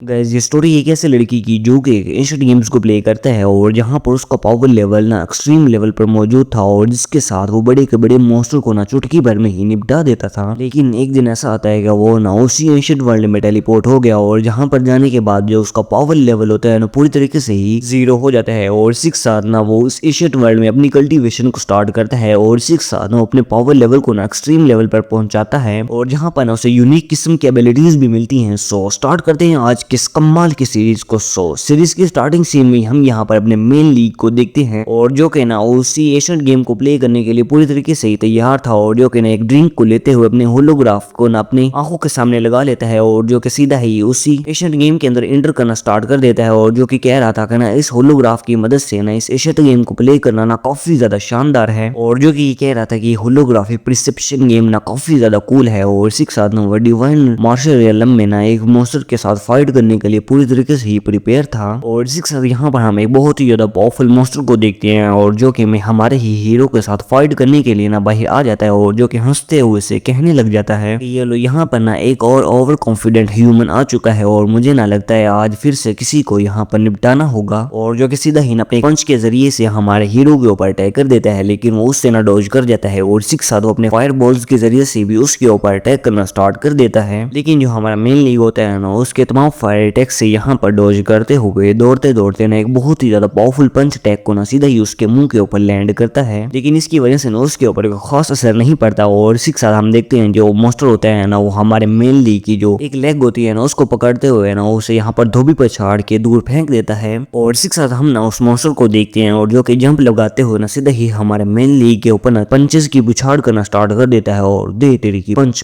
Guys ये story एक ऐसे लड़की की जो कि एशियन गेम्स को प्ले करता है और जहां पर उसका पावर लेवल ना एक्सट्रीम लेवल पर मौजूद था और जिसके साथ वो बड़े के बड़े मॉन्स्टर को ना चुटकी भर में ही निपटा देता था। लेकिन एक दिन ऐसा आता है कि वो ना उसी एशियन वर्ल्ड में टेलीपोर्ट हो गया और जहां पर जाने के बाद जो उसका पावर लेवल होता है ना पूरी तरीके से ही जीरो हो जाता है और इसी के साथ ना वो उस एशियन वर्ल्ड में अपनी कल्टीवेशन को स्टार्ट करता है और इसी के साथ ना अपने पावर लेवल को ना एक्सट्रीम लेवल पर पहुंचाता है और जहां पर ना उसे यूनिक किस्म की एबिलिटीज भी मिलती हैं। सो स्टार्ट करते हैं आज किस कमाल की सीरीज को। सीरीज की स्टार्टिंग सीन में हम यहाँ पर अपने मेन लीग को देखते हैं और जो कि ना उसी एशियन गेम को प्ले करने के लिए पूरी तरीके से ही तैयार था और जो कि ना एक ड्रिंक को लेते हुए अपने होलोग्राफ को ना अपनी आंखों के सामने लगा लेता है और जो कि सीधा ही उसी एशियन गेम के अंदर एंटर करना स्टार्ट कर देता है और जो कि कह रहा था कि ना इस होलोग्राफ की मदद से ना इस एशियन गेम को प्ले करना ना काफी ज्यादा शानदार है और जो कि कह रहा था कि होलोग्राफिक प्रिसेप्शन गेम ना काफी ज्यादा कूल है और इसी के साथ ना वो डिवाइन मार्शल रियलम में ना एक मॉन्स्टर के साथ फाइट करने के लिए पूरी तरीके से ही प्रिपेयर था और इसी के साथ यहाँ पर हम एक बहुत ही ज्यादा पावरफुल मॉन्स्टर को देखते हैं और जो कि मैं हमारे ही हीरो के साथ फाइट करने के लिए ना बाहर आ जाता है और जो कि हंसते हुए से कहने लग जाता है कि ये लो यहाँ पर ना एक और ओवर कॉन्फिडेंट ह्यूमन आ चुका है और मुझे ना लगता है आज फिर से किसी को यहाँ पर निपटाना होगा और जो कि सीधा ही अपने पंच के जरिए से हमारे हीरो के ऊपर अटैक कर देता है लेकिन वो उससे ना डॉज कर जाता है और इसी के साथ वो अपने फायर बॉल्स के जरिए से भी उसके ऊपर अटैक करना स्टार्ट कर देता है। लेकिन जो हमारा मेन लीग होता है ना उसके तमाम फायर अटैक से यहाँ पर डॉज करते हुए दौड़ते दौड़ते ना एक बहुत ही ज्यादा पावरफुल पंच अटैक को ना सीधा ही उसके मुंह के ऊपर लैंड करता है लेकिन इसकी वजह से ना उसके ऊपर खास असर नहीं पड़ता और इसी के साथ हम देखते हैं जो मॉन्स्टर होता है ना वो हमारे मेन लीग की जो एक लेग होती है ना उसको पकड़ते हुए ना उसे यहाँ पर धोबी पर छाड़ के दूर फेंक देता है और इसी के साथ हम ना उस मॉन्स्टर को देखते हैं और जो कि जंप लगाते हुए ना सीधा ही हमारे मेन लीग के ऊपर ना पंचेस की बुछाड़ करना स्टार्ट कर देता है और दे तेरी की पंच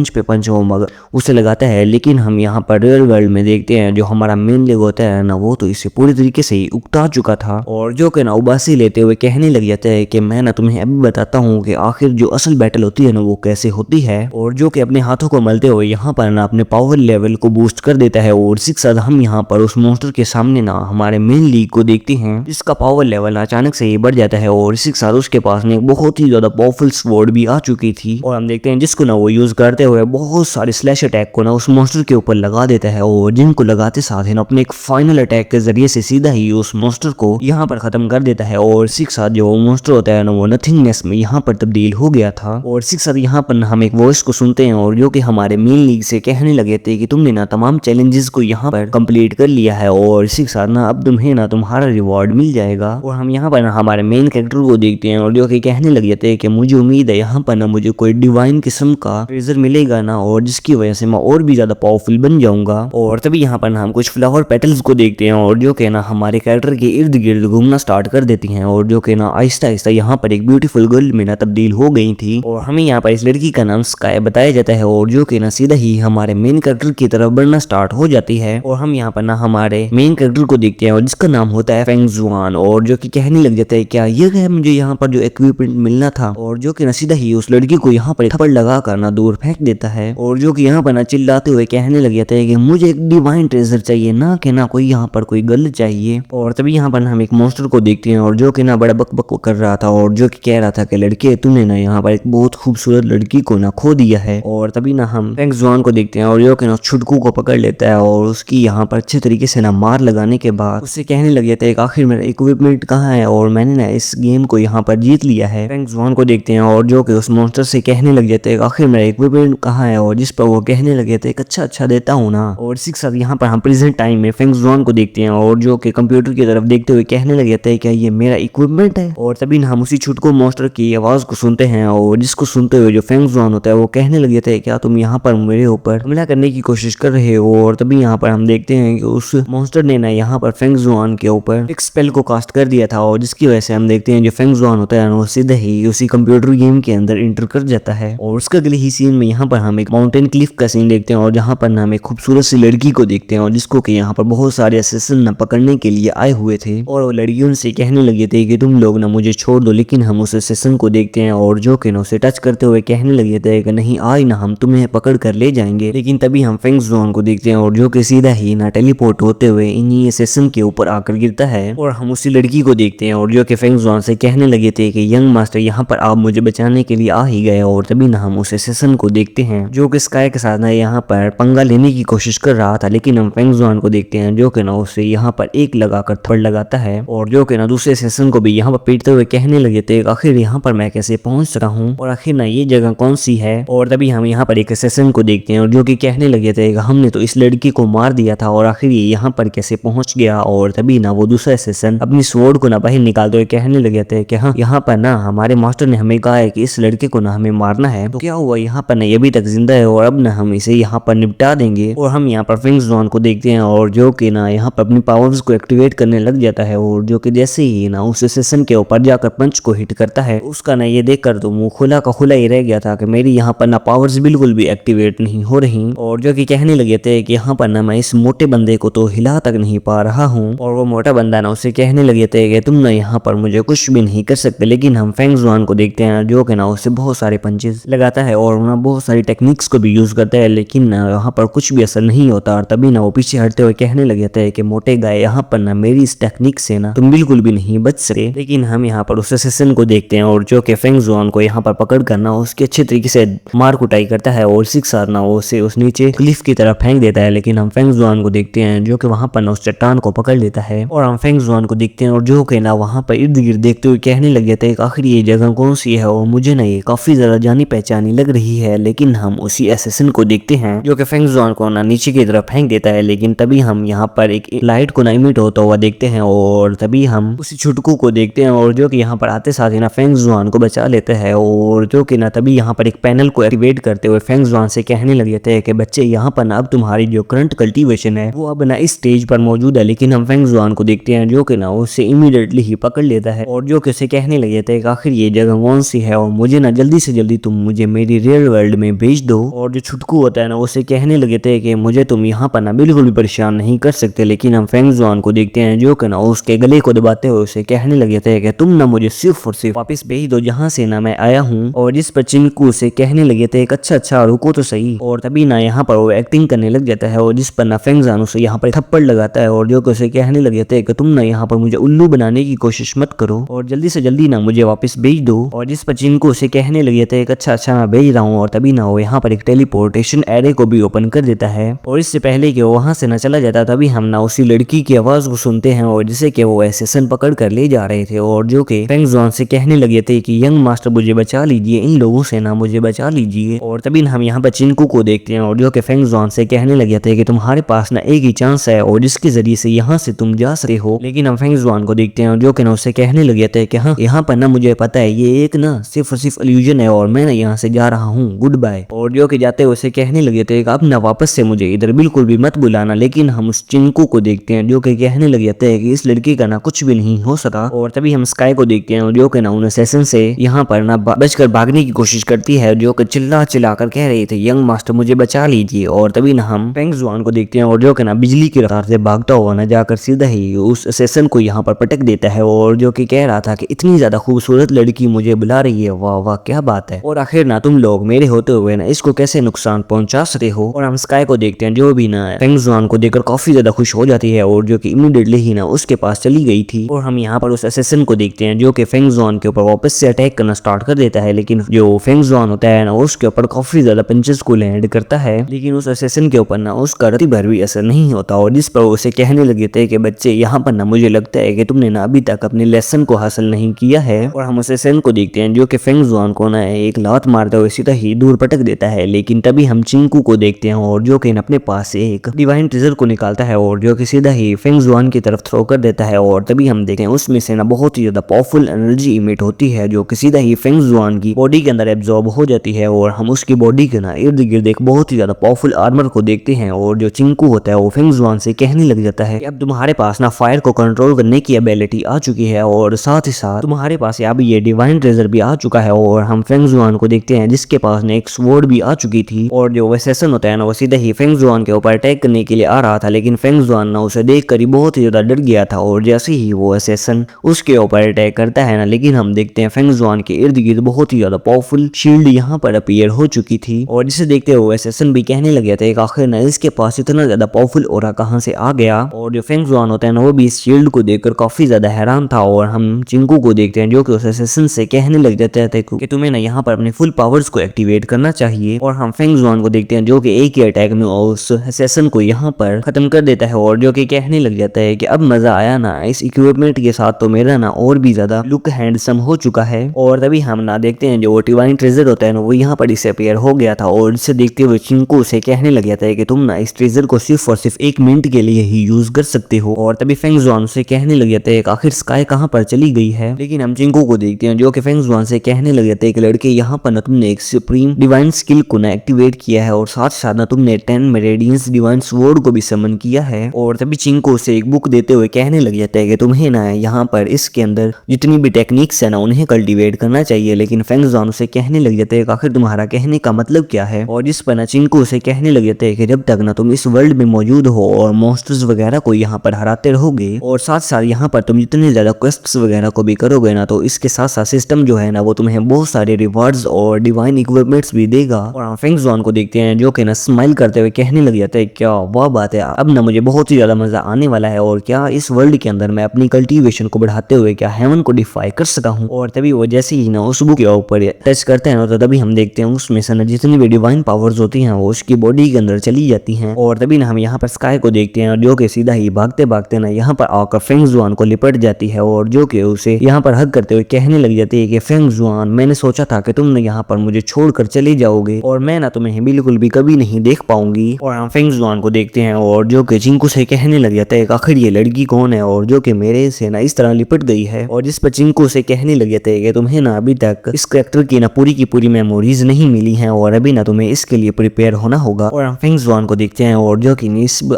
पे पंच वो मगर उसे लगाता है। लेकिन हम यहाँ पर रियल वर्ल्ड में देखते हैं जो हमारा मेन लीग होता है ना वो तो इसे पूरी तरीके से ही उकता चुका था और जो कि ना उबासी लेते हुए कहने लग जाता है कि मैं ना तुम्हें अभी बताता हूँ कि आखिर जो असल बैटल होती है ना वो कैसे होती है और जो कि अपने हाथों को मलते हुए यहाँ पर ना अपने पावर लेवल को बूस्ट कर देता है और इसी के साथ हम यहाँ पर उस मॉन्स्टर के सामने ना हमारे मेन लीग को देखते हैं जिसका पावर लेवल अचानक से ही बढ़ जाता है और इसी के साथ उसके पास में एक बहुत ही ज्यादा पावरफुल स्वॉर्ड भी आ चुकी थी और हम देखते हैं जिसको ना वो यूज करते हुए बहुत सारे स्लैश अटैक को ना उस मॉन्स्टर के ऊपर लगा देता है और जिनको लगाते साथ ही ना अपने एक फाइनल अटैक के जरिए से सीधा ही उस मॉन्स्टर को यहाँ पर खत्म कर देता है और इसी के साथ जो मॉन्स्टर होता है ना वो नथिंगनेस में यहाँ पर तब्दील हो गया था और इसी के साथ यहाँ पर हम एक वॉइस को सुनते हैं और जो कि हमारे मेन लीग से कहने लगे थे कि तुमने ना तमाम चैलेंजेस को यहाँ पर कंप्लीट कर लिया है और इसी के साथ ना अब तुम्हें ना तुम्हारा रिवॉर्ड मिल जाएगा और हम यहाँ पर हमारे मेन कैरेक्टर को देखते हैं और जो कि कहने लग जाते हैं कि मुझे उम्मीद है यहाँ पर ना मुझे कोई डिवाइन किस्म का ट्रेजर मिलेगा ना और जिसकी वजह से मैं और भी ज्यादा पावरफुल बन जाऊंगा और तभी यहाँ पर हम कुछ फ्लावर पेटल्स को देखते हैं और जो कि ना हमारे कैरेक्टर के इर्द गिर्द घूमना स्टार्ट कर देती हैं और जो कि ना आहिस्ता आहिस्ता यहाँ पर एक ब्यूटीफुल गर्ल में ना तब्दील हो गई थी और हमें यहाँ पर इस लड़की का नाम स्काई बताया जाता है और जो कि ना सीधा ही हमारे मेन कैरेक्टर की तरफ बढ़ना स्टार्ट हो जाती है और हम यहाँ पर ना हमारे मेन कैरेक्टर को देखते हैं और जिसका नाम होता है फेंग जुआन और जो कि कहने लग जाता है क्या ये है मुझे यहाँ पर जो इक्विपमेंट मिलना था और जो कि ना सीधा ही उस लड़की को यहाँ पर थप्पड़ लगा कर ना दूर फेंक देता है और जो कि यहाँ पर ना चिल्लाते हुए कहने लग जाता है कि मुझे एक डिवाइन ट्रेजर चाहिए ना कि ना कोई यहाँ पर कोई गर्ल चाहिए और तभी यहाँ पर हम एक मॉन्स्टर को देखते हैं और जो कि ना बड़ा बक बक कर रहा था और जो कि कह रहा था कि लड़के तूने ना यहाँ पर एक बहुत खूबसूरत लड़की को ना खो दिया है और तभी ना हम फेंग जुआन को देखते हैं और जो कि ना छुटकू को पकड़ लेता है और उसकी यहाँ पर अच्छे तरीके से ना मार लगाने के बाद उससे कहने लग जाता है कि आखिर मेरा इक्विपमेंट कहाँ है और मैंने ना इस गेम को यहाँ पर जीत लिया है। फेंग जुआन को देखते हैं और जो कि उस मॉन्स्टर से कहने लग जाते हैं आखिर मेरा इक्विपमेंट कहाँ है और जिस पर वो कहने लगे थे अच्छा देता हूँ ना और इसी के साथ यहाँ पर हम प्रेजेंट टाइम में फेंग जुआन को देखते हैं और जो कि कंप्यूटर की तरफ देखते हुए कहने लग जाता है क्या ये मेरा इक्विपमेंट है और तभी ना हम उसी छुटकू मॉन्स्टर की आवाज को सुनते हैं और जिसको सुनते हुए जो फेंग जुआन होता है वो कहने लग जाता है क्या तुम यहाँ पर मेरे ऊपर हमला करने की कोशिश कर रहे हो और तभी यहाँ पर हम देखते हैं कि उस मॉन्स्टर ने ना यहाँ पर फेंग जुआन के ऊपर एक स्पेल को कास्ट कर दिया था और जिसकी वजह से हम देखते हैं जो फेंग जुआन होता है वो सीधे ही उसी कंप्यूटर गेम के अंदर इंटर कर जाता है और उसके अगले ही सीन में यहाँ पर हम एक माउंटेन क्लिफ का सीन देखते हैं और जहाँ पर हम एक खूबसूरत सी लड़की को देखते हैं और जिसको कि यहाँ पर बहुत सारे असिस्टेंट ना पकड़ने के लिए आए हुए थे और वो लड़की उनसे कहने लगे थे कि तुम लोग ना मुझे छोड़ दो लेकिन हम उस असिस्टेंट को देखते हैं और जो कि ना उसे टच करते हुए कहने लगे थे कि नहीं आज ना हम तुम्हें पकड़ कर ले जाएंगे। लेकिन तभी हम फेंग जुआन को देखते हैं और जो कि सीधा ही ना टेलीपोर्ट होते हुए इन्हीं असिस्टेंट के ऊपर आकर गिरता है और हम उसी लड़की को देखते हैं और जो कि फेंग जुआन से कहने लगे थे कि यंग मास्टर यहाँ पर आप मुझे बचाने के लिए आ ही गए और तभी ना हम उस असिस्टेंट को देखते हैं जो कि स्काई के साथ ना यहाँ पर पंगा लेने की कोशिश कर रहा रहा था, लेकिन हम फेंग जुआन को देखते हैं जो कि ना उसे यहाँ पर एक लगाकर थप्पड़ लगाता है और जो कि ना दूसरे सेशन को भी यहाँ पर पीटते हुए कहने लगे थे आखिर यहाँ पर मैं कैसे पहुंच सका हूँ और आखिर ना ये जगह कौन सी है। और तभी हम यहाँ पर एक सेशन को देखते हैं और जो कि कहने लगे थे हमने तो इस लड़की को मार दिया था और आखिर ये यहाँ पर कैसे पहुंच गया। और तभी ना वो दूसरा सेशन अपनी स्वॉर्ड को ना बाहर निकालते हुए कहने लगे थे कि हाँ यहाँ पर ना हमारे मास्टर ने हमें कहा है कि इस लड़के को ना हमें मारना है, तो क्या हुआ यहाँ पर ना ये अभी तक जिंदा है और अब ना हम इसे यहाँ पर निपटा देंगे। और हम यहाँ पर फेंग जुआन को देखते हैं और जो कि ना यहाँ पर अपनी पावर्स को एक्टिवेट करने लग जाता है और जो कि जैसे ही ना उस सेशन के ऊपर जाकर पंच को हिट करता है उसका ना ये देखकर तो मुंह खुला का खुला ही रह गया था कि मेरी यहाँ पर ना पावर्स बिल्कुल भी एक्टिवेट नहीं हो रही। और जो कि कहने लगे थे कि यहाँ पर ना मैं इस मोटे बंदे को तो हिला तक नहीं पा रहा हूँ। और वो मोटा बंदा ना उसे कहने लगे थे कि तुम ना यहाँ पर मुझे कुछ भी नहीं कर सकते। लेकिन हम फेंग जुआन को देखते हैं जो कि ना उसे बहुत सारे पंचेस लगाता है और ना बहुत सारी टेक्निक्स को भी यूज करता है, लेकिन ना यहाँ पर कुछ भी असर नहीं होता। और तभी ना वो पीछे हटते हुए कहने लगे थे कि मोटे गाय यहाँ पर ना मेरी इस टेक्निक से ना तुम बिल्कुल भी नहीं बच सके। लेकिन हम यहाँ पर उस सेशन को देखते हैं और जो कि फेंग जुआन को यहाँ पर पकड़ कर ना उसके अच्छे तरीके से मार कुटाई करता है और सिक्स सार ना उसे उस नीचे क्लिफ की तरफ फेंक देता है। लेकिन हम फेंग जुआन को देखते हैं जो कि वहां पर ना उस चट्टान को पकड़ लेता है और हम फेंग जुआन को देखते हैं और जो कि ना वहां पर इर्द गिर्द देखते हुए कहने लगे थे आखिर ये जगह कौन सी है और मुझे ना ये काफी ज्यादा जानी पहचानी लग रही है। लेकिन हम उसी एसेसिन को देखते हैं जो कि फेंग जुआन को ना नीचे की तरफ फेंक देता है। लेकिन तभी हम यहाँ पर एक लाइट को ना इमिट होता हुआ देखते हैं और तभी हम उसी छुटकू को देखते हैं और जो कि यहाँ पर आते साथ ही ना फेंग जुआन को बचा लेता है। और जो कि ना तभी यहाँ पर एक पैनल को एक्टिवेट करते हुए फेंग जुआन से कहने लगे थे कि बच्चे यहाँ पर ना अब तुम्हारी जो करंट कल्टीवेशन है वो अब ना इस स्टेज पर मौजूद है। लेकिन हम फेंग जुआन को देखते हैं जो कि ना उसे इमीडिएटली ही पकड़ लेता है और जो कि उसे कहने लगे थे आखिर ये जगह कौन सी है और मुझे ना जल्दी से जल्दी तुम मुझे मेरी रियल वर्ल्ड में भेज दो। और जो छुटकू होता है ना उसे कहने लगे थे कि मुझे तुम यहाँ पर ना बिल्कुल भी परेशान नहीं कर सकते। लेकिन हम फेंग जुआन को देखते हैं जो कि ना उसके गले को दबाते हुए उसे कहने लगे थे कि तुम ना मुझे सिर्फ और सिर्फ वापस भेज दो जहाँ से ना मैं आया हूँ। और जिस पर चिंकू से कहने लगे थे अच्छा रुको तो सही। और तभी ना यहाँ पर वो एक्टिंग करने लग जाता है और जिस पर ना फेंग जुआन उसे यहाँ पर थप्पड़ लगाता है और जो कि उसे कहने लगे थे कि तुम ना यहाँ पर मुझे उल्लू बनाने की कोशिश मत करो और जल्दी से जल्दी ना मुझे वापस भेज दो। और जिस पर चिंकू उसे कहने लगे थे अच्छा मैं भेज रहा हूँ। और तभी ना वो यहाँ पर एक टेलीपोर्टेशन एरे को भी ओपन कर देता है और इससे पहले कि वो वहां से ना चला जाता तभी हम ना उसी लड़की की आवाज को सुनते हैं और जिसे कि वो एसेसन पकड़ कर ले जा रहे थे और जो कि फेंग जुआन से कहने लगे थे कि यंग मास्टर मुझे बचा लीजिए, इन लोगों से ना मुझे बचा लीजिए। और तभी हम यहाँ पर चिंकू को देखते हैं और जो कि फेंग जुआन से कहने लगे थे कि तुम्हारे पास ना एक ही चांस है और जिसके जरिए से यहाँ से तुम जा सकते हो। लेकिन हम फेंग जुआन को देखते हैं और जो कि ना उससे कहने लगे थे कि हाँ यहाँ पर ना मुझे पता है ये एक ना सिर्फ और सिर्फ इल्यूजन है और मैं ना यहाँ से जा रहा हूँ, गुड बाय। और जो कि जाते हुए उसे कहने लगे थे कि अब ना वापस से मुझे इधर बिल्कुल भी मत बुलाना। लेकिन हम उस चिंकू को देखते हैं जो कि कहने लगे थे कि इस लड़की का ना कुछ भी नहीं हो सका। और तभी हम स्काई को देखते हैं जो कि ना उन सेशन से यहाँ पर ना बचकर भागने की कोशिश करती है जो कि चिल्ला कर कह रही थी यंग मास्टर मुझे बचा लीजिए। और तभी ना हम फेंग जुआन को देखते हैं और जो कि ना बिजली की रफ्तार से भागता हुआ ना जाकर सीधा ही उस सेशन को यहाँ पर पटक देता है और जो कि कह रहा था कि इतनी ज्यादा खूबसूरत लड़की मुझे बुला रही है, वाह वाह क्या बात है। और आखिर ना तुम लोग मेरे होते हुए ना इसको कैसे नुकसान पहुंचा सकते हो। और हम स्काई को देखते हैं जो भी ना फेंग जुआन को देखकर काफी ज्यादा खुश हो जाती है और जो कि इमीडिएटली ही ना उसके पास चली गई थी। और हम यहाँ पर उस असेसन को देखते हैं जो कि फेंग जुआन के ऊपर वापस से अटैक करना स्टार्ट कर देता है। लेकिन जो फेंग जुआन होता है ना उसके ऊपर काफी ज्यादा पंचेस को लैंड करता है लेकिन उस असेसन के ऊपर ना उसका रति भर भी असर नहीं होता। और जिस पर उसे कहने लगे थे कि बच्चे यहाँ पर ना मुझे लगता है कि तुमने ना अभी तक अपने लेसन को हासिल नहीं किया है। और हम उस असेसन को देखते हैं जो कि फेंग जुआन को ना एक लात मारते हुए सीधा ही दूर पटक देता है। लेकिन तभी हम चिंकू को देखते हैं और जो कि अपने पास से एक डिवाइन ट्रेजर को निकालता है और जो कि सीधा ही फेंग जुआन की तरफ थ्रो कर देता है। और तभी हम देखते हैं उसमें से ना बहुत ही ज्यादा पावरफुल एनर्जी इमिट होती है जो कि सीधा ही फेंग जुआन की बॉडी के अंदर एब्जॉर्ब हो जाती है। और हम उसकी बॉडी के ना इर्द गिर्द एक बहुत ही ज्यादा पावरफुल आर्मर को देखते हैं और जो चिंकू होता है वो फेंग जुआन से कहने लग जाता है कि अब तुम्हारे पास ना फायर को कंट्रोल करने की एबिलिटी आ चुकी है और साथ ही साथ तुम्हारे पास अब ये डिवाइन ट्रेजर भी आ चुका है। और हम फेंग जुआन को देखते हैं जिसके पास ने एक स्वॉर्ड भी आ चुकी थी और जो सेशन होता है ना वो सीधे ही फेंग जुआन के ऊपर अटैक करने के लिए आ रहा था। लेकिन फेंग जुआन ना उसे देखकर ही बहुत ही ज्यादा डर गया था और जैसे ही वो सेशन उसके ऊपर अटैक करता है ना लेकिन हम देखते हैं फेंग जुआन के इर्द गिर्द बहुत ही ज्यादा पावरफुल शील्ड यहाँ पर अपीयर हो चुकी थी। और जिसे देखते हुए सेशन भी कहने लगे थे आखिर ना इसके पास इतना ज्यादा पावरफुल ऑरा कहां से आ गया। और जो फेंग जुआन होता है ना वो भी इस शील्ड को देखकर काफी ज्यादा हैरान था। और हम चिंकू को देखते हैं जो कि उस सेशन से कहने लग जाते थे कि तुम्हें ना यहाँ पर अपने फुल पावर्स को एक्टिवेट करना चाहिए। और हम फेंग जुआन को देखते हैं जो कि एक ही अटैक में उस सेशन को यहाँ पर खत्म कर देता है और जो कि कहने लग जाता है कि अब मजा आया ना, इस इक्विपमेंट के साथ तो मेरा ना और भी ज्यादा लुक हैंडसम हो चुका है। और तभी हम ना देखते हैं जो डिवाइन ट्रेजर होता है ना वो यहाँ पर डिसअपीयर हो गया था और इसे देखते हुए चिंकू उसे कहने लग जाता है कि तुम ना इस ट्रेजर को सिर्फ और सिर्फ 1 मिनट के लिए ही यूज कर सकते हो। और तभी फेंग जुआन से कहने लग जाता है कि आखिर स्काई कहाँ पर चली गई है। लेकिन हम चिंकू को देखते हैं जो कि फेंग जुआन से कहने लग जाते हैं कि लड़के यहाँ पर ना तुमने एक सुप्रीम डिवाइन स्किल को ना एक्टिवेट किया है और साथ साथ ना तुमने 10 मेरेडियंस डिवाइन स्वॉर्ड को भी समन किया है। और तभी चिंकू से एक बुक देते हुए कहने लग जाता है कि तुम्हें ना यहाँ पर इसके अंदर जितनी भी टेक्निक्स है ना उन्हें कल्टीवेट करना चाहिए। लेकिन फेंग जुआन उसे कहने लग जाते हैं कि आखिर तुम्हारा कहने का मतलब क्या है। और जिस पर ना चिंकू उसे कहने लग जाते हैं कि जब तक ना तुम इस वर्ल्ड में मौजूद हो और मॉन्स्टर्स वगैरह को यहाँ पर हराते रहोगे और साथ साथ यहाँ पर तुम जितने ज्यादा क्वेस्ट्स वगैरह को भी करोगे ना तो इसके साथ साथ सिस्टम जो है ना वो तुम्हें बहुत सारे रिवार्ड्स और डिवाइन इक्विपमेंट्स भी देगा। और हम फेंग जुआन को देखते हैं जो कि ना स्माइल करते हुए कहने लग जाता है क्या वाह बात है, अब ना मुझे बहुत ही ज्यादा मजा आने वाला है और क्या इस वर्ल्ड के अंदर मैं अपनी कल्टीवेशन को बढ़ाते हुए क्या हेवन को डिफाई कर सका हूँ। और तभी वो जैसे ही ना उस बुक के ऊपर टच करते हैं ना तो तभी हम देखते हैं उसमें से ना जितनी भी डिवाइन पावर्स होती हैं वो उसकी बॉडी के अंदर चली जाती हैं। और तभी ना हम यहाँ पर स्काई को देखते हैं जो कि सीधा ही भागते भागते ना यहाँ पर आकर फेंग जुआन को लिपट जाती है और जो कि उसे यहाँ पर हग करते हुए कहने लग जाती है कि फेंग जुआन मैंने सोचा था कि तुमने यहाँ पर मुझे छोड़कर चले जाओगे और मैं ना तुम्हें बिल्कुल भी कभी नहीं देख पाऊंगी। और हम फेंग जुआन को देखते हैं और जो कि चिंकू से कहने लग जाता है आखिर ये लड़की कौन है और जो कि मेरे से ना इस तरह लिपट गई है। और जिस पर चिंकू से कहने लग जाता है कि तुम्हें ना अभी तक इस कैरेक्टर की ना पूरी की पूरी मेमोरीज नहीं मिली हैं और अभी ना तुम्हें इसके लिए प्रिपेयर होना होगा। और हम फेंग जुआन को देखते हैं और जो कि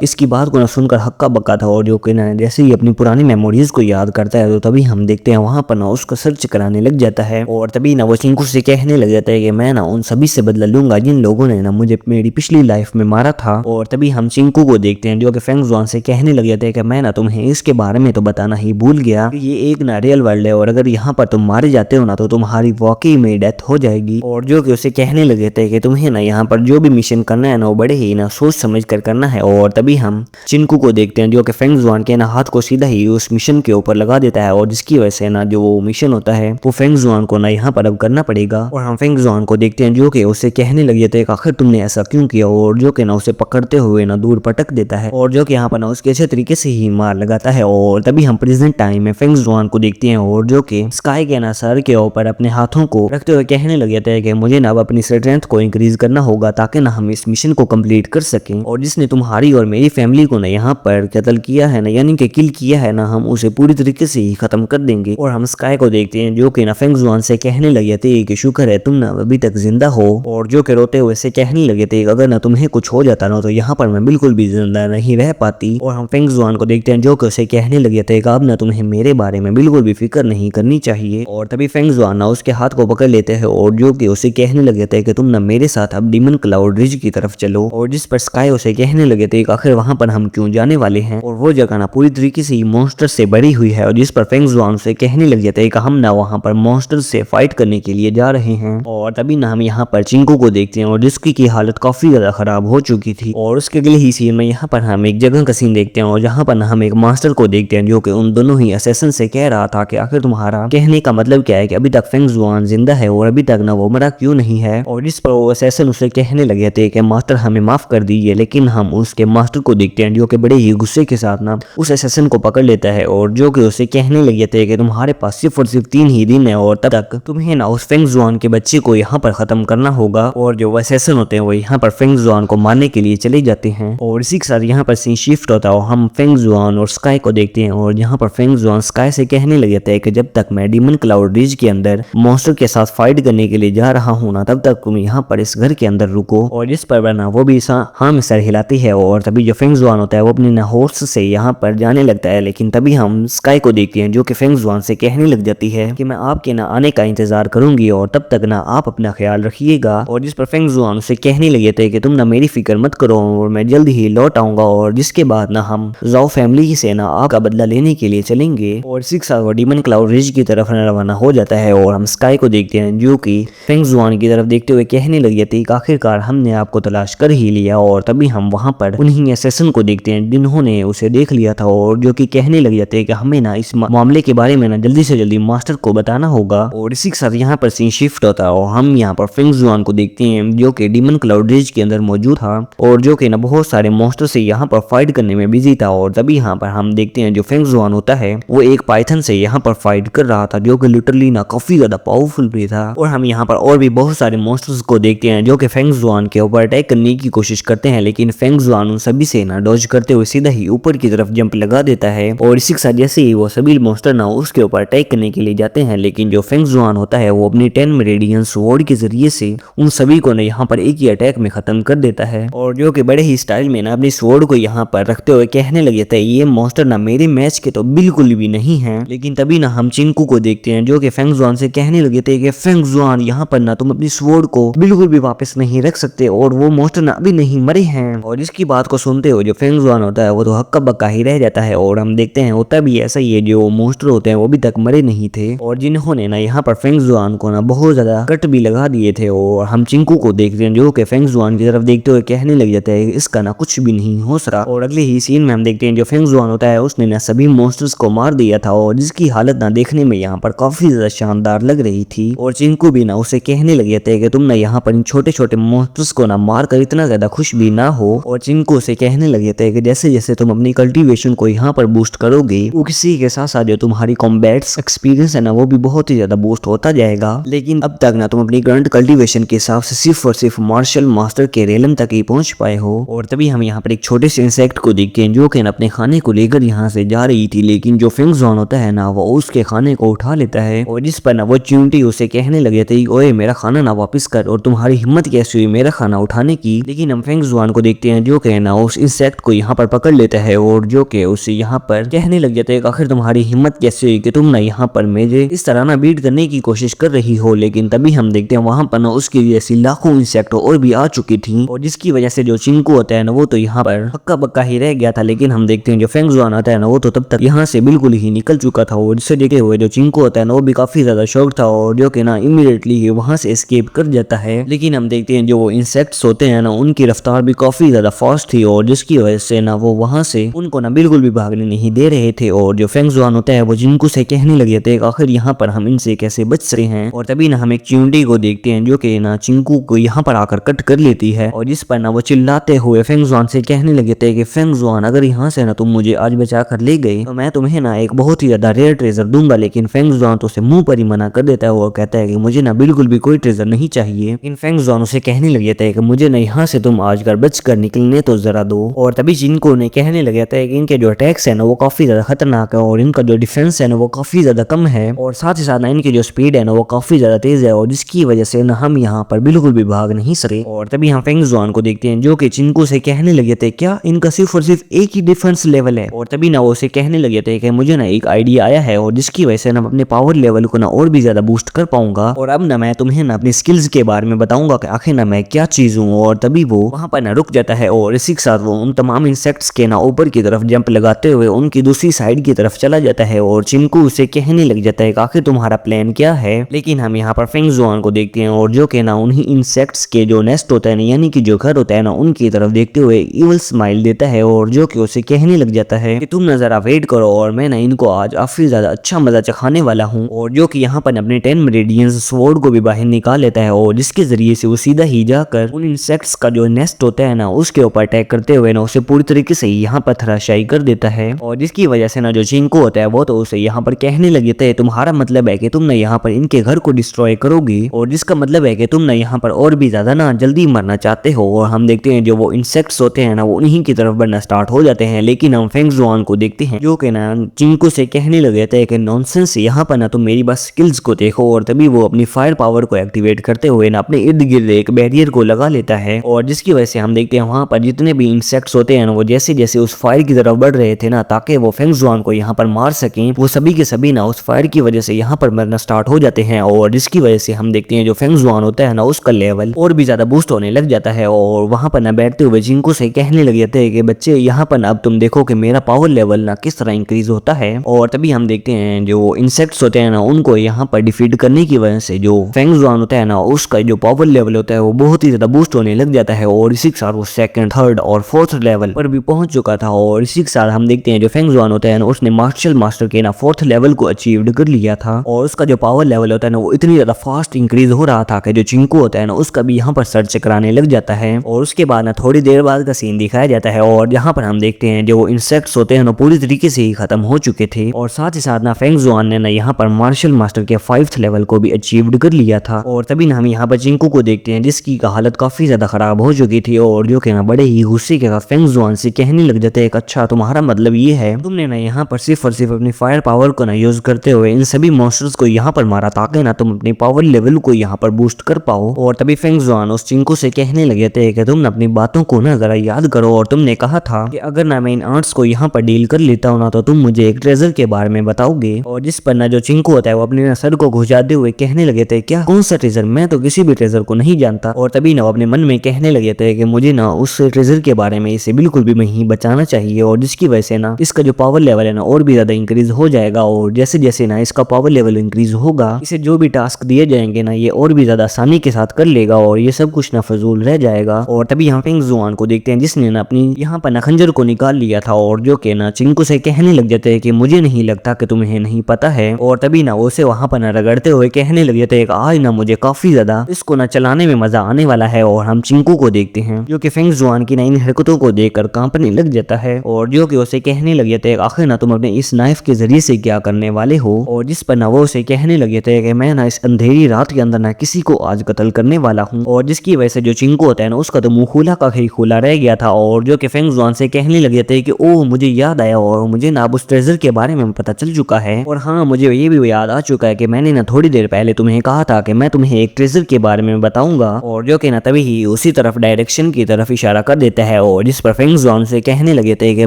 इसकी बात को ना सुनकर हक्का बक्का था और जो कि ना जैसे ही अपनी पुरानी मेमोरीज को याद करता है तो तभी हम देखते हैं वहां पर ना उसका सर्च कराने लग जाता है। और तभी ना वो चिंकू से कहने लग जाता है कि मैं ना उन सभी से बदला लूंगा जिन लोगों ने ना मुझे मेरी पिछली लाइफ में मारा था। और तभी हम चिंकू को देखते हैं जो कि फेंग जुआन से कहने लग जाते हैं कि मैं ना तुम्हें इसके बारे में तो बताना ही भूल गया कि ये एक ना रियल वर्ल्ड है और अगर यहाँ पर तुम मारे जाते हो ना तो तुम्हारी वाकई में डेथ हो जाएगी। और जो कि उसे कहने लग जाते हैं कि तुम्हें ना यहाँ पर जो भी मिशन करना है ना वो बड़े ही ना सोच समझ कर करना है। और तभी हम चिंकू को देखते हैं जो कि फेंग जुआन के ना हाथ को सीधा ही उस मिशन के ऊपर लगा देता है और जिसकी वजह से ना जो मिशन होता है वो फेंग जुआन को ना यहाँ पर अब करना पड़ेगा। और हम फेंग जुआन को देखते हैं जो कि उसे कहने लग जाते हैं आखिर तुमने ऐसा क्यों किया और जो कि ना उसे पकड़ते हुए ना दूर पटक देता है और जो कि यहाँ पर ना उसके अच्छे तरीके से ही मार लगाता है। और तभी हम प्रेजेंट टाइम में फेंग जुआन को देखते हैं और जो कि स्काई के ना सर के ऊपर अपने हाथों को रखते हुए कहने लग जाता है कि मुझे ना अब अपनी स्ट्रेंथ को इंक्रीज करना होगा ताकि ना हम इस मिशन को कंप्लीट कर सकें और जिसने तुम्हारी और मेरी फैमिली को ना यहाँ पर कत्ल किया है ना यानी कि किल किया है ना हम उसे पूरी तरीके से ही खत्म कर देंगे। और हम स्काई को देखते हैं जो कि ना फेंग जुआन से कहने लग जाते हैं कि शुक्र है तुम ना अभी तक जिंदा हो। और जो कि रोते हुए से कहने लगे थे अगर ना तुम्हें कुछ हो जाता ना तो यहाँ पर मैं बिल्कुल भी जिंदा नहीं रह पाती। और हम फेंग जुआन को देखते हैं जो कि उसे कहने लगे थे अब ना तुम्हें मेरे बारे में बिल्कुल भी फिक्र नहीं करनी चाहिए। और तभी फेंग जुआन ना उसके हाथ को पकड़ लेते हैं और जो कि उसे कहने लगे थे कि तुम ना मेरे साथ अब डीमन क्लाउड रिज की तरफ चलो। और जिस पर स्काई उसे कहने लगे थे आखिर वहां पर हम क्यों जाने वाले हैं और वो जगह ना पूरी तरीके से मॉन्स्टर से भरी हुई है। और जिस पर फेंग जुआन से कहने लग जाते हैं कि हम ना वहां पर मॉन्स्टर से फाइट करने के लिए जा रहे हैं। और तभी ना हम यहाँ पर चिंकू को देखते हैं और जिसकी की हालत काफी ज्यादा खराब हो चुकी थी। और उसके अगले ही सीन में यहाँ पर हम एक जगह का सीन देखते हैं और जहाँ पर ना हम एक मास्टर को देखते हैं जो कि उन दोनों ही असैसिन से कह रहा था कि आखिर तुम्हारा कहने का मतलब क्या है कि अभी तक फेंग जुआन जिंदा है और अभी तक ना वो मरा क्यों नहीं है। और जिस पर वो असैसिन उसे कहने लगे थे कि मास्टर हमें माफ कर दीजिए। लेकिन हम उसके मास्टर को देखते हैं जो कि बड़े ही गुस्से के साथ ना उस असैसिन को पकड़ लेता है और जो कि उसे कहने लगे थे कि तुम्हारे पास सिर्फ और सिर्फ 3 ही दिन है और तब तक तुम्हें ना उस फेंग जुआन के बच्चे को यहाँ पर खत्म करना होगा। और जो असैसिन होते हैं वो यहाँ पर फेंग जुआन को मारने के लिए चले जाते हैं। और इसी के साथ यहाँ पर सीन शिफ्ट होता है और हम फेंग जुआन और स्काई को देखते हैं और यहाँ पर फेंग जुआन स्काई से कहने लग जाता है कि जब तक मैं डीमन क्लाउड रिज के अंदर मॉन्स्टर के साथ फाइट करने के लिए जा रहा हूँ ना तब तक तुम यहाँ पर इस घर के अंदर रुको। और जिस पर ना वो भी हाँ में सर हिलाती है और तभी जो फेंग जुआन होता है वो अपने ना हॉर्स से यहाँ पर जाने लगता है। लेकिन तभी हम स्काई को देखते हैं जो कि फेंग जुआन से कहने लग जाती है कि मैं आपके ना आने का इंतजार करूंगी और तब तक ना आप अपना ख्याल रखिएगा। और जिस पर फेंग जुआन उसे कहने लगे थे कि तुम ना मेरी फिक्र मत करो और मैं जल्द ही लौट आऊंगा। और जिसके बाद ना हम जाओ फैमिली से ना आपका बदला लेने के लिए चलेंगे। और 6 आवर डीमन क्लाउड रिज की तरफ रवाना हो जाता है और हम स्काई को देखते हैं जो कि फेंग जुआन की तरफ देखते हुए कहने लगी थी कि आखिरकार हमने आपको तलाश कर ही लिया। और तभी हम वहां पर उन्हीं असैसिन को देखते हैं जिन्होंने उसे देख लिया था और जो कि कहने लग जाते हैं कि हमें ना इस मामले के बारे में ना जल्दी से जल्दी मास्टर को बताना होगा। और इसी के साथ यहाँ पर सीन शिफ्ट होता है और हम यहाँ पर फेंग जुआन को देखते हैं जो कि डीमन क्लाउड रिज के अंदर मौजूद था। और जो कि ना बहुत सारे मॉन्स्टर से यहाँ पर फाइट करने में बिजी था। और तभी यहाँ पर हम देखते हैं जो फेंग जुआन होता है वो एक पाइथन से यहाँ पर फाइट कर रहा था, जो कि लिटरली ना काफी ज्यादा पावरफुल भी था। और हम यहाँ पर और भी बहुत सारे मॉन्स्टर्स को देखते हैं जो कि फेंग जुआन के ऊपर अटैक करने की कोशिश करते हैं, लेकिन फेंग जुआन उन सभी से ना डॉज करते हुए सीधा ही ऊपर की तरफ जंप लगा देता है। और इसी के साथ जैसे ही वो सभी मॉन्स्टर ना उसके ऊपर अटैक करने के लिए जाते हैं, लेकिन जो फेंग जुआन होता है वो अपनी 10 मेरिडियन स्वॉर्ड के जरिए से उन सभी को ना यहाँ पर एक ही अटैक में खत्म कर देता है। और जो कि बड़े ही स्टाइल में ना अपनी स्वॉर्ड को यहाँ पर रखते हुए कहने लगे थे ये मॉन्स्टर ना मेरे मैच के तो बिल्कुल भी नहीं है। लेकिन तभी ना हम चिंकू को देखते हैं जो कि फेंग जुआन से कहने लगे थे कि फेंग जुआन यहाँ पर ना तुम अपनी स्वॉर्ड को बिल्कुल भी वापस नहीं रख सकते और वो मॉन्स्टर ना अभी नहीं मरे हैं। और इसकी बात को सुनते हुए जो फेंग जुआन होता है वो तो हक्का बक्का ही रह जाता है। और हम देखते हैं होता भी ऐसा ही है, जो मॉन्स्टर होते हैं वो अभी तक मरे नहीं थे और जिन्होंने ना यहाँ पर फेंग जुआन को ना बहुत ज्यादा कट भी लगा दिए थे। और हम चिंकू को देखते हैं जो कि फेंग जुआन की तरफ देखते हुए कहने लग जाता है इसका ना कुछ भी नहीं हो सका। और अगले ही सीन में हम देखते हैं जो फेंग जुआन होता है उसने ना सभी मॉन्स्टर्स को मार दिया था और जिसकी हालत ना देखने में यहाँ पर काफी ज्यादा शानदार लग रही थी। और चिंकू भी ना उसे कहने लग जाते हैं कि तुम ना यहाँ पर इन छोटे छोटे मॉन्स्टर्स को ना मार कर इतना ज्यादा खुश भी ना हो। और चिंकू उसे कहने लग जाते हैं कि जैसे जैसे तुम अपनी कल्टीवेशन को यहाँ पर बूस्ट करोगे वो किसी के साथ साथ जो तुम्हारी कॉम्बैट्स एक्सपीरियंस है ना वो भी बहुत ही ज्यादा बूस्ट होता जाएगा। लेकिन अब तक ना तुम अपनी करंट कल्टीवेशन के हिसाब से सिर्फ और सिर्फ मार्शल मास्टर के रेलम तक ही पहुंच पाए हो। और तभी हम यहाँ पर एक छोटे से इंसेक्ट को देखते हैं जो कि अपने खाने को लेकर यहाँ से जा रही थी, लेकिन जो फेंग जुआन होता है ना वो उसके खाने को उठा लेता है। और जिस पर ना वो चिंटी उसे कहने लगे थे ओए मेरा खाना ना वापस कर, और तुम्हारी हिम्मत कैसे हुई मेरा खाना उठाने की। लेकिन हम फेंग जुआन को देखते हैं जो कि ना उस इंसेक्ट को यहाँ पर पकड़ लेता है और जो कि उसे यहाँ पर कहने लग जाते हैं आखिर तुम्हारी हिम्मत कैसे हुई कि तुम ना यहाँ पर मेरे इस तरह ना बीट करने की कोशिश कर रही हो। लेकिन तभी हम देखते हैं वहां पर ना उसकी जैसी लाखों इंसेक्ट और भी आ चुकी थी और जिसकी वजह से जो चिंकू होता है ना वो तो यहाँ पर हक्का बक्का ही रह गया था। लेकिन हम देखते हैं जो फेंग जुआन आता है ना वो तो तब तक यहाँ से बिल्कुल ही निकल चुका था। और जिसे देखते हुए जो चिंकू होता है ना वो भी काफी ज्यादा शौक था और जो कि ना इमीडिएटली ही वहां से एस्केप कर जाता है। लेकिन हम देखते हैं जो वो इंसेक्ट्स होते हैं ना उनकी रफ्तार भी काफी ज्यादा फास्ट थी और जिसकी वजह से ना वो वहां से उनको ना बिल्कुल भी भागने नहीं दे रहे थे। और जो फेंग जुआन होता है वो चिंकू से कहने लगे थे आखिर यहाँ पर हम इनसे कैसे बच रहे हैं। और तभी ना हम एक चिंटी को देखते हैं जो कि ना चिंकू को यहाँ पर आकर कट कर लेती है और जिस पर ना वो चिल्लाते हुए फेंग जुआन से कहने लगे थे कि फेंग जुआन अगर यहाँ से ना तुम मुझे आज बचा कर ले गए तो मैं तुम्हें ना एक बहुत ही ज्यादा रेयर ट्रेजर दूंगा। लेकिन फेंग जुआन तो उसे मुंह पर ही मना कर देता है और कहता है कि मुझे ना बिल्कुल भी कोई ट्रेजर नहीं चाहिए। लेकिन फेंग जुआन उसे कहने लगे थे कि मुझे ना यहाँ से तुम आज कर बच कर निकलने तो जरा दो। और तभी चिंकू ने कहने लगे थे कि इनके जो अटैक्स है ना वो काफी ज्यादा खतरनाक है और इनका जो डिफेंस है ना वो काफी ज्यादा कम है और साथ ही साथ ना इनकी जो स्पीड है ना वो काफी ज्यादा तेज है और जिसकी वजह से ना हम यहाँ पर बिल्कुल भी भाग नहीं सके। और तभी हम फेंग जुआन को देखते हैं जो कि चिंकू से कहने लगे थे क्या इनका सिर्फ और सिर्फ एक ही डिफेंस लेवल है। और तभी ना वो उसे कहने लगे थे कि मुझे ना एक आइडिया आया है और जिसकी वजह से ना अपने पावर लेवल को ना और भी ज्यादा बूस्ट कर पाऊंगा और अब ना मैं तुम्हें ना अपनी स्किल्स के बारे में बताऊंगा कि आखिर ना मैं क्या चीज हूँ। और तभी वो वहां पर ना रुक जाता है और इसी के साथ वो उन तमाम इंसेक्ट्स के ना ऊपर की तरफ जंप लगाते हुए उनकी दूसरी साइड की तरफ चला जाता है और चिंकू उसे कहने लग जाता है आखिर तुम्हारा प्लान क्या है। लेकिन हम यहाँ पर फेंग जुआन को देखते हैं और जो कि ना उन्हीं इंसेक्ट्स के जो नेस्ट होता है ना यानी कि जो घर होता है ना उनकी तरफ देखते हुए इवल स्माइल देता है और जो कि उसे कहने लग जाता है कि तुम ना जरा वेट करो और मैं ना इनको आज काफी ज्यादा अच्छा मजा चखाने वाला हूँ। और जो कि यहाँ पर अपने 10 मेरिडियंस स्वॉर्ड को भी बाहर निकाल लेता है और जिसके जरिए से वो सीधा ही जाकर उन इंसेक्ट्स का जो नेस्ट होता है ना उसके ऊपर अटैक करते हुए ना उसे पूरी तरीके से यहाँ पर धराशायी कर देता है। और जिसकी वजह से ना जो चिंकू होता है वो तो उसे यहाँ पर कहने लग जाता है तुम्हारा मतलब है कि तुम ना यहाँ पर इनके घर को डिस्ट्रॉय करोगे और जिसका मतलब है कि तुम ना यहाँ पर और भी ज्यादा ना जल्दी मरना चाहते हो। और हम देखते हैं जो वो इंसेक्ट्स होते हैं ना वो उन्हीं की तरफ बढ़ना स्टार्ट हो जाते हैं। लेकिन हम फेंग जुआन को देखते हैं जो कि ना चिंकू से कहने लग जाता है कि नॉनसेंस यहाँ पर ना तुम मेरी बस स्किल्स को देखो। और तभी वो अपनी फायर पावर को एक्टिवेट करते हुए ना अपने इर्द गिर्द एक बैरियर को लगा लेता है और जिसकी वजह से हम देखते हैं वहां पर जितने भी इंसेक्ट्स होते हैं ना वो जैसे जैसे उस फायर की तरफ बढ़ रहे थे ना ताकि वो फेंग जुआन को यहाँ पर मार सकें वो सभी के सभी ना उस फायर की वजह से यहाँ पर मरना स्टार्ट हो जाते हैं। और जिसकी वजह से हम देखते हैं जो फेंग जुआन होता है ना उसका लेवल और भी ज्यादा बूस्ट होने लग जाता है और वहां पर ना बैठते हुए चिंकू से कहने लग जाते हैं कि बच्चे यहाँ पर अब तुम देखो कि मेरा पावर लेवल ना किस तरह इंक्रीज होता है। और तभी हम देखते हैं जो इंसेक्ट्स होते हैं ना उनको यहाँ पर डिफीट करने की वजह से जो फेंग जुआन होता है ना उसका जो पावर लेवल होता है वो बहुत ही ज्यादा बूस्ट होने लग जाता है और इसी के साथ वो सेकंड, थर्ड और फोर्थ लेवल पर भी पहुंच चुका था। और इसी के साथ हम देखते हैं जो फेंग जुआन होता है ना उसने मार्शल मास्टर के ना फोर्थ लेवल को अचीव कर लिया था और उसका जो पावर लेवल होता है ना वो इतनी ज्यादा फास्ट इंक्रीज हो रहा था कि जो चिंकू होता है ना उसका भी यहाँ पर सर चकराने लग जाता है। और उसके बाद ना थोड़ी देर बाद का सीन दिखाया जाता है और जहाँ पर हम देखते हैं जो इंसेक्ट्स होते हैं ना पूरी तरीके से ही खत्म हो चुके थे और साथ ही साथ ना फेंग जुआन ने ना यहाँ पर मार्शल मास्टर के 5th लेवल को भी अचीव्ड कर लिया था। और तभी ना हम यहाँ पर चिंकू को देखते हैं जिसकी का हालत काफी ज्यादा खराब हो चुकी थी और जो कि ना बड़े ही गुस्से के साथ फेंग जुआन से कहने लग जाते हैं अच्छा तुम्हारा मतलब ये है तुमने ना यहाँ पर सिर्फ और सिर्फ अपनी फायर पावर को ना यूज करते हुए इन सभी मॉन्स्टर्स को यहाँ पर मारा ताकि ना तुम अपनी पावर लेवल को यहाँ पर बूस्ट कर पाओ। और तभी फेंग जुआन उस चिंकू से कहने लगे थे कि तुम अपनी बातों को ना जरा याद करो और तुमने कहा था कि अगर ना मैं इन आर्ट्स को यहाँ पर डील कर लेता हूँ ना तो तुम मुझे एक ट्रेजर के बारे में बताओगे। और जिस पर ना जो चिंकू होता है वो अपने सर को घुसाते हुए कहने लगे थे क्या कौन सा ट्रेजर, मैं तो किसी भी ट्रेजर को नहीं जानता। और तभी ना वो अपने मन में कहने लगे थे कि मुझे ना उस ट्रेजर के बारे में इसे बिल्कुल भी नहीं बचाना चाहिए और जिसकी वजह से ना इसका जो पावर लेवल है ना और भी ज्यादा इंक्रीज हो जाएगा और जैसे जैसे ना इसका पावर लेवल इंक्रीज होगा इसे जो भी टास्क दिए जाएंगे ना ये और भी ज्यादा आसानी के साथ कर लेगा और ये सब कुछ ना फजूल रह जाएगा। और तभी यहाँ फेंग जुआन को देखते हैं जिसने ना अपनी यहाँ पर ना खंजर को निकाल लिया था और जो कि ना चिंकू से कहने लग जाते हैं कि मुझे नहीं लगता कि तुम्हें नहीं पता है। और तभी ना वो उसे वहां पर ना रगड़ते हुए कहने लग जाते हैं कि आज ना मुझे काफी ज्यादा इसको ना चलाने में मजा आने वाला है। और हम चिंकू को देखते हैं जो कि फेंग जुआन की ना इन हरकतों को देखकर कांपने लग जाता है और जो कि उसे कहने लग जाते हैं आखिर ना तुम अपने इस नाइफ के जरिए से क्या करने वाले हो। और जिस पर ना वो उसे कहने लग जाते हैं कि मैं ना इस अंधेरी रात के अंदर ना किसी को आज कत्ल करने वाला हूँ। और जिसकी वजह से जो चिंकू होता है ना उसका तो मुंह खुला का ही खुला रह गया था और जो कि फेंग जुआन से कहने लग जाते हैं कि ओह मुझे याद आया और मुझे ना अब उस ट्रेजर के बारे में पता चल चुका है और हाँ मुझे ये भी याद आ चुका है कि मैंने ना थोड़ी देर पहले तुम्हें कहा था कि मैं तुम्हें एक ट्रेजर के बारे में बताऊंगा। और जो कि ना तभी ही उसी तरफ डायरेक्शन की तरफ इशारा कर देता है और जिस पर फेंग जुआन से कहने लगे थे कि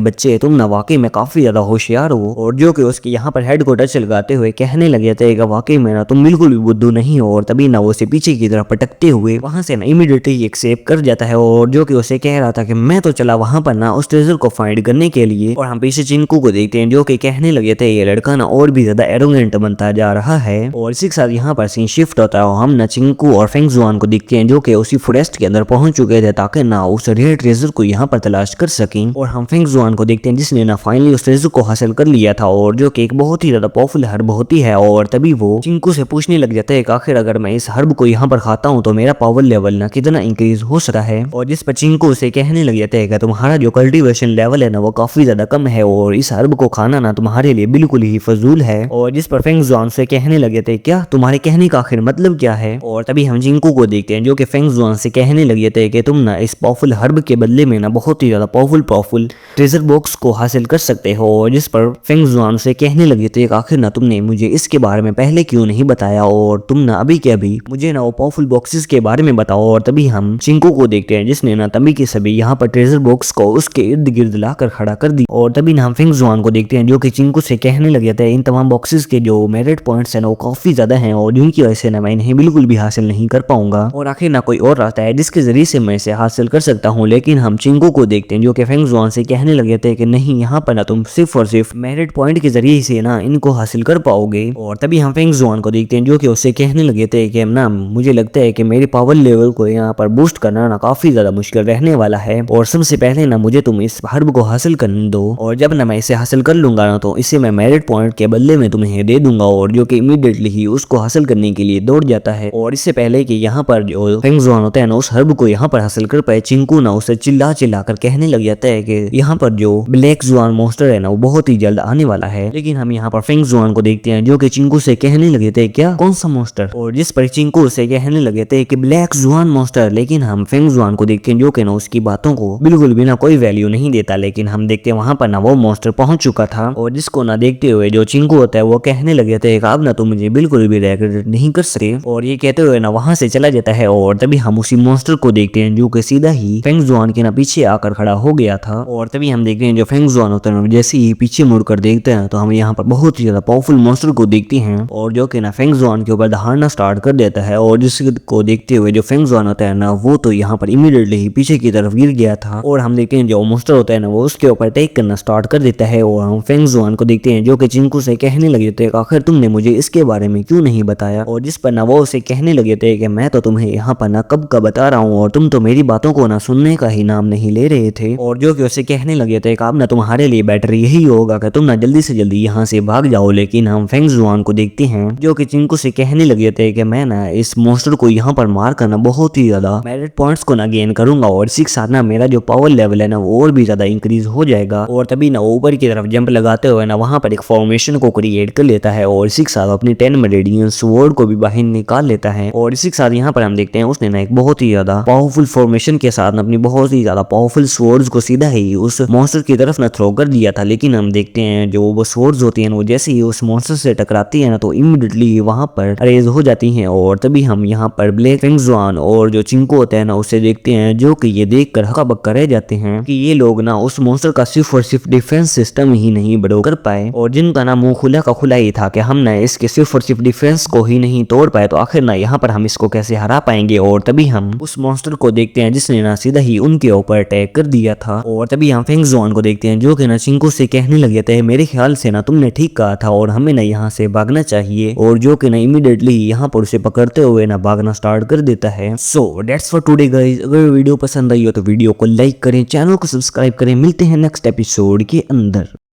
बच्चे तुम ना वाकई में काफी ज्यादा होशियार हो। और जो कि उसके यहाँ पर हेड को टच लगाते हुए कहने लगे थे कि वाकई में ना तुम बिल्कुल भी बुद्धू नहीं हो। और तभी ना वो उसे पीछे की तरफ पटकते हुए वहां से ना इमीडिएटली एक्सेप्ट कर जाता है और जो कि उसे कह रहा था कि मैं तो चला वहां पर ना उस ट्रेजर को फाइंड करने के लिए। और हम पीछे चिंकू को देखते हैं जो कि कहने लगे थे ये लड़का ना और भी ज्यादा एरोगेंट बनता जा रहा है। और इसी के साथ यहाँ पर सीन शिफ्ट होता है और हम ना चिंकू और फेंग जुआन को देखते हैं जो कि उसी फॉरेस्ट के अंदर पहुंच चुके थे ताकि ना उस रेयर ट्रेजर को यहाँ पर तलाश कर सकें। और हम फेंग जुआन को देखते हैं जिसने ना फाइनली उस ट्रेजर को हासिल कर लिया था और जो कि एक बहुत ही ज्यादा पावरफुल हर्ब होती है। और तभी वो चिंकू से पूछने लग जाता है कि आखिर अगर मैं इस हर्ब को यहाँ पर खाता हूँ तो मेरा पावर लेवल ना कितना इंक्रीज हो सकता है। और जिस पर चिंकू उसे कहने लग जाता है कि तुम्हारा जो कल्टीवेशन लेवल है ना वो काफी ज्यादा कम है और इस हर्ब को खाना ना तुम्हारे लिए बिल्कुल ही फजूल है। और जिस पर फेंग जुआन से कहने लगे थे क्या तुम्हारे कहने का आखिर मतलब क्या है। और तभी हम चिंकू को देखते हैं जो कि फेंग जुआन से कहने लगे थे कि तुम ना इस पावरफुल हर्ब के बदले में ना बहुत ही ज्यादा पावरफुल ट्रेजर बॉक्स को हासिल कर सकते हो। और जिस पर फेंग जुआन से कहने लगे थे आखिर ना तुमने मुझे इसके बारे में पहले क्यों नहीं बताया और तुम ना अभी के अभी मुझे ना वो पावरफुल बॉक्सेस के बारे में बताओ। और तभी हम चिंकू को देखते हैं जिसने ना तभी के सभी यहाँ पर ट्रेजर बॉक्स को उसके इर्द गिर्द लाकर खड़ा कर दी। और तभी ना हम फेंग जुआन को देखते हैं जो कि चिंकू से कहने लगे थे इन तमाम बॉक्सेस के जो मेरिट पॉइंट्स हैं वो काफी ज्यादा हैं और जिनकी वजह से ना मैं इन्हें बिल्कुल भी हासिल नहीं कर पाऊंगा और आखिर ना कोई और रास्ता है जिसके जरिए से मैं इसे हासिल कर सकता हूँ। लेकिन हम चिंकू को देखते हैं जो कि फेंग जुआन से कहने लगे थे कि नहीं यहाँ पर ना तुम सिर्फ और सिर्फ मेरिट पॉइंट के जरिए से ना इनको हासिल कर पाओगे। और तभी हम फेंग जुआन को देखते हैं जो कि उससे कहने लगे थे कि ना मुझे लगता है कि मेरी पावर लेवल को यहाँ पर बूस्ट करना ना काफी ज्यादा मुश्किल रहने वाला है और सबसे पहले ना मुझे तुम इस हर्ब को हासिल करने दो और जब ना मैं इसे हासिल कर लूंगा ना तो इसे मैं मेरिट पॉइंट के बदले में तुम्हें दे दूंगा। और जो कि इमीडिएटली ही उसको हासिल करने के लिए दौड़ जाता है। और इससे पहले कि यहाँ पर जो फेंग जुआन होता है ना उस हर्ब को यहाँ पर हासिल कर पाए चिंकू ना उसे चिल्ला चिल्ला कर कहने लग जाता है कि यहाँ पर जो ब्लैक जुआन मॉन्स्टर है ना वो बहुत ही जल्द आने वाला है। लेकिन हम यहाँ पर फेंग जुआन को देखते हैं जो कि चिंकू से कहने लगे थे क्या कौन सा मॉन्स्टर। और जिस पर चिंकू से कहने लगे थे कि ब्लैक जुआन मॉन्स्टर। लेकिन हम फेंग जुआन को देखते हैं जो कि ना उसकी बातों को बिल्कुल भी ना कोई वैल्यू नहीं देता। लेकिन हम देखते हैं वहां पर ना वो मॉन्स्टर पहुंच चुका था और जिसको ना देखते हुए जो चिंकू होता है वो कहने लगे थे अब ना तुम मुझे बिल्कुल भी रेग्रेट नहीं कर सकते। और ये कहते हुए ना वहां से चला जाता है। और तभी हम उसी मॉन्स्टर को देखते हैं जो कि सीधा ही फेंग जुआन के ना पीछे आकर खड़ा हो गया था। और तभी हम देखते हैं जो फेंग जुआन होता है जैसे ही पीछे मुड़कर देखते हैं तो हम यहाँ पर बहुत ही ज्यादा पावरफुल मॉन्स्टर को देखते हैं और जो कि ना फेंग जुआन के ऊपर दहाड़ना स्टार्ट कर देता है। और जिसको देखते हुए जो फेंग जुआन होता है ना वो तो यहाँ पर इमीडिएटली ही पीछे की तरफ गिर गया था। और हम देखते हैं जो मॉन्स्टर होता है ना वो उसके ऊपर अटैक करना स्टार्ट कर देता है। और हम फेंग जुआन को देखते हैं जो कि चिंकू से कहने लगे थे आखिर तुमने मुझे इसके बारे में क्यों नहीं बताया। और जिस पर ना वो उसे कहने लगे थे कि मैं तो तुम्हें यहाँ पर ना कब का बता रहा हूँ और तुम तो मेरी बातों को ना सुनने का ही नाम नहीं ले रहे थे। और जो कि उसे कहने लगे थे अब ना तुम्हारे लिए बेटर यही होगा कि तुम ना जल्दी से जल्दी यहाँ से भाग जाओ। लेकिन हम फेंग जुआन को देखते हैं जो कि चिंकू से कहने लगे थे कि मैं ना इस मॉन्स्टर को यहाँ पर मार कर ना बहुत ही ज्यादा मेरिट पॉइंट्स को ना गेन करूंगा और इसी के साथ ना मेरा जो पावर लेवल है ना वो और भी ज्यादा इंक्रीज हो जाएगा। और तभी ना ऊपर की तरफ जंप लगाते हुए ना वहां पर एक फॉर्मेशन को क्रिएट कर लेता है और इसी के साथ अपनी 10 मेरेडियन स्वॉर्ड को भी बाहर निकाल लेता है। और इसी के साथ यहाँ पर हम देखते हैं उसने ना एक बहुत ही ज्यादा पावरफुल फॉर्मेशन के साथ अपनी बहुत ही ज्यादा पावरफुल स्वॉर्ड्स को सीधा ही उस मॉन्स्टर की तरफ ना थ्रो कर दिया था। लेकिन हम देखते हैं जो वो स्वॉर्ड्स होती हैं वो जैसे ही उस मॉन्स्टर से टकराती है ना तो इमीडिएटली वहां पर रेज हो जाती हैं। और तभी हम यहाँ पर ब्लैक फिंग्सवान और जो चिंको होता है ना उसे देखते हैं, जो कि ये देखकर हक्का बक्का रह जाते हैं कि ये लोग ना उस मॉन्स्टर का सिर्फ और सिर्फ डिफेंस सिस्टम ही नहीं बढ़ो कर पाए और जिनका ना मुंह खुला का खुला ही था कि हम ना इसके सिर्फ और सिर्फ डिफेंस को ही नहीं तोड़ पाए तो आखिर ना यहाँ पर हम इसको कैसे हरा पाएंगे। और तभी हम उस मॉन्स्टर को देखते हैं जिसने ना सीधा ही उनके ऊपर अटैक कर दिया था। और तभी हम फिंग्सवान को देखते हैं जो कि ना चिंको से कहने लगे थे मेरे ख्याल से ना तुमने ठीक कहा था और हमें ना यहाँ से भागना चाहिए। और जो कि ना इमीडिएटली यहाँ पर उसे पकड़ते हुए ना भागना स्टार्ट कर देता है। So that's for today guys. अगर वीडियो पसंद आई हो तो वीडियो को लाइक करें, चैनल को सब्सक्राइब करें। मिलते हैं नेक्स्ट एपिसोड के अंदर।